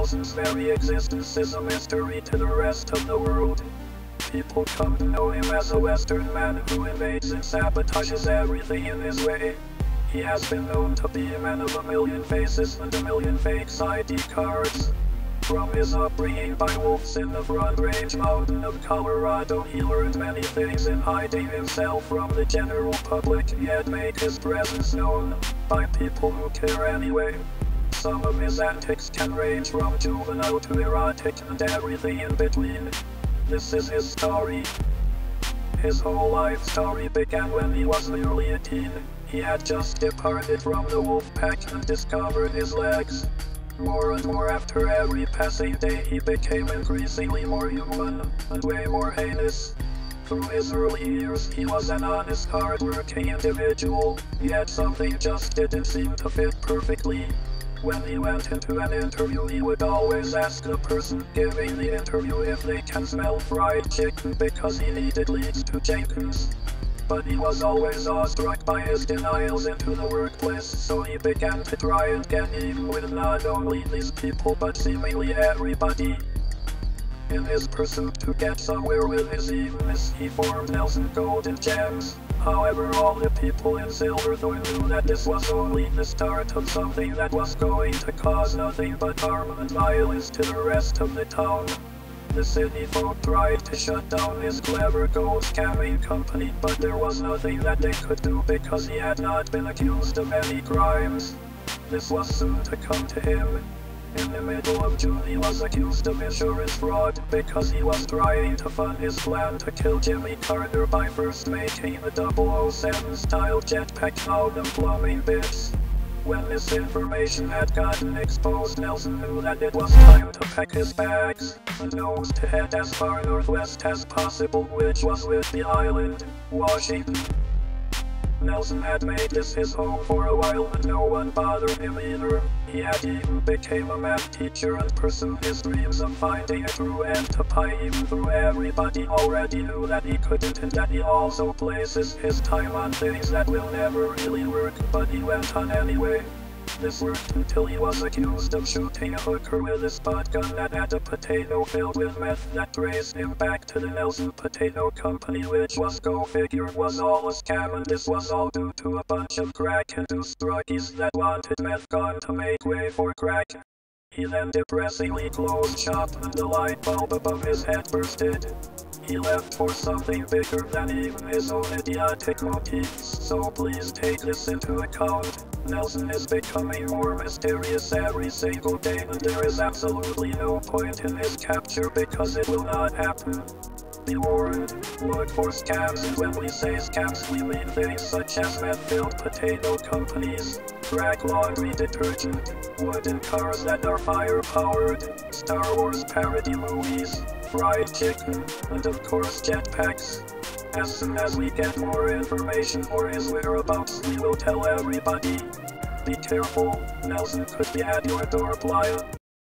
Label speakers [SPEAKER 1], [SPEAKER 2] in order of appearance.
[SPEAKER 1] Nelson's very existence is a mystery to the rest of the world. People come to know him as a Western man who invades and sabotages everything in his way. He has been known to be a man of a million faces and a million fake ID cards. From his upbringing by wolves in the Front Range Mountain of Colorado, he learned many things in hiding himself from the general public, yet make his presence known by people who care anyway. Some of his antics can range from juvenile to erotic and everything in between. This is his story. His whole life story began when he was nearly a teen. He had just departed from the wolf pack and discovered his legs. More and more after every passing day, he became increasingly more human and way more heinous. Through his early years, he was an honest, hard-working individual, yet something just didn't seem to fit perfectly. When he went into an interview, he would always ask the person giving the interview if they can smell fried chicken because he needed leads to Jenkins. But he was always awestruck by his denials into the workplace, so he began to try and get even with not only these people but seemingly everybody. In his pursuit to get somewhere with his evenness, he formed Nelson Golden Gems. However, all the people in Silverthorne knew that this was only the start of something that was going to cause nothing but harm and violence to the rest of the town. The city folk tried to shut down his clever gold scamming company, but there was nothing that they could do because he had not been accused of any crimes. This was soon to come to him. In the middle of June, he was accused of insurance fraud because he was trying to fund his plan to kill Jimmy Carter by first making a 007-style jetpack out of plumbing bits. When this information had gotten exposed, Nelson knew that it was time to pack his bags and nose to head as far northwest as possible, which was Whidbey Island, Washington. Nelson had made this his home for a while and no one bothered him either. He had even become a math teacher and pursued his dreams of finding a true end to pi, even though everybody already knew that he couldn't, and that he also places his time on things that will never really work, but he went on anyway. This worked until he was accused of shooting a hooker with a spot gun that had a potato filled with meth that traced him back to the Nelson Potato Company, which was, go figure, was all a scam, and this was all due to a bunch of crack-induced druggies that wanted meth gone to make way for crack. He then depressingly closed shop and the light bulb above his head bursted. He left for something bigger than even his own idiotic motives, so please take this into account. Nelson is becoming more mysterious every single day, and there is absolutely no point in his capture because it will not happen. Be warned, look for scams, and when we say scams we mean things such as meth-filled potato companies, crack laundry detergent, wooden cars that are fire-powered, Star Wars parody movies, fried chicken, and of course jetpacks. As soon as we get more information or his whereabouts, we will tell everybody. Be careful, Nelson could be at your door, playa.